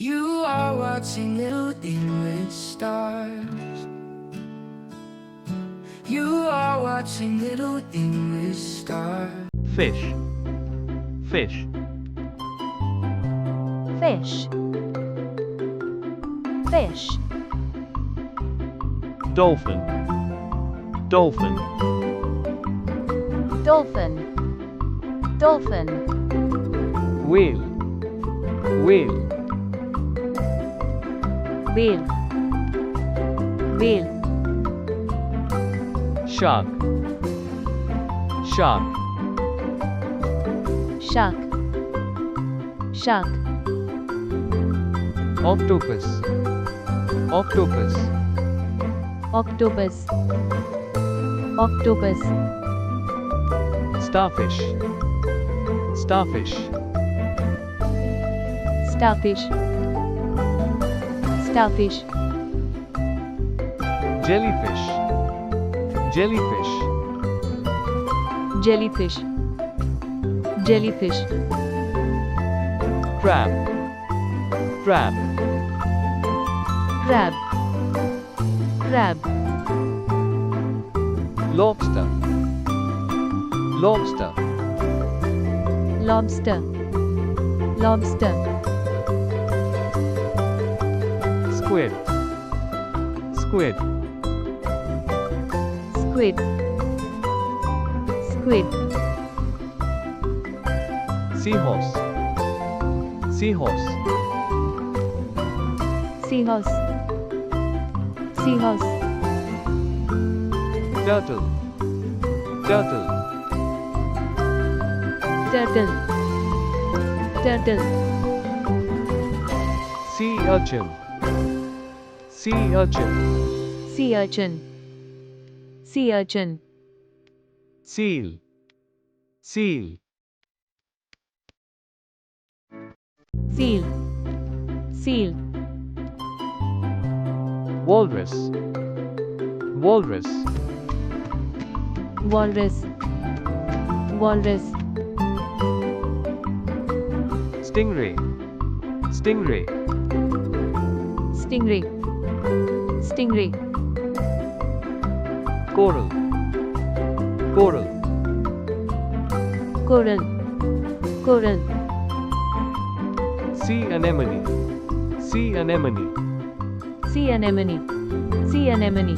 You are watching little English stars. You are watching little English stars. Fish, fish, fish, fish, dolphin, dolphin, dolphin, dolphin, whale, whale, whale, whale, shark, shark, shark, shark, octopus, octopus, octopus, octopus, starfish, starfish, starfish, starfish, jellyfish, jellyfish, jellyfish, jellyfish, crab, crab, crab, crab, lobster, lobster, lobster, lobster, squid, squid, squid, squid, seahorse, seahorse, seahorse, seahorse, turtle, turtle, turtle, turtle, sea urchin, sea urchin, sea urchin, sea urchin, seal, seal, seal, seal, walrus, walrus, walrus, walrus, stingray, stingray, stingray, stingray, coral, coral, coral, coral, sea anemone, sea anemone, sea anemone, sea anemone,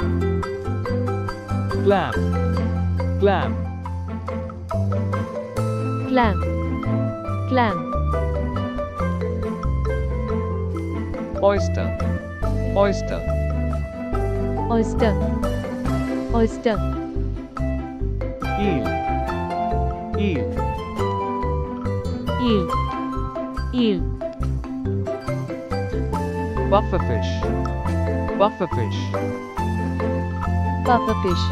clam, clam, clam, clam, oyster, oyster, oyster, oyster, eel, eel, eel, eel, pufferfish, pufferfish, pufferfish,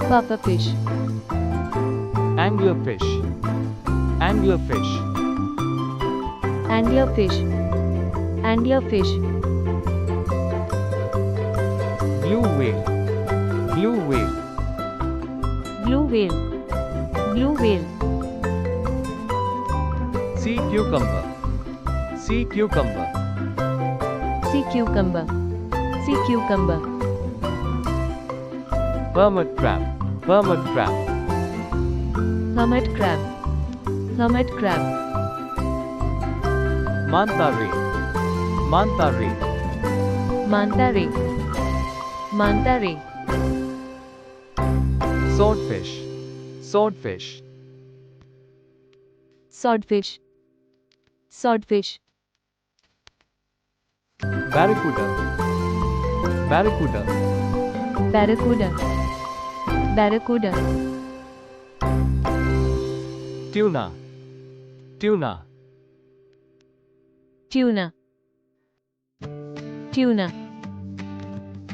pufferfish, anglerfish, anglerfish, anglerfish, anglerfish, blue whale, blue whale, blue whale, blue whale, sea cucumber, sea cucumber, sea cucumber, sea cucumber, hermit crab, hermit crab, hermit crab, hermit crab, manta ray, manta ray, manta ray, manta ray, swordfish, swordfish, swordfish, swordfish, barracuda, barracuda, barracuda, barracuda, tuna, tuna, tuna, tuna,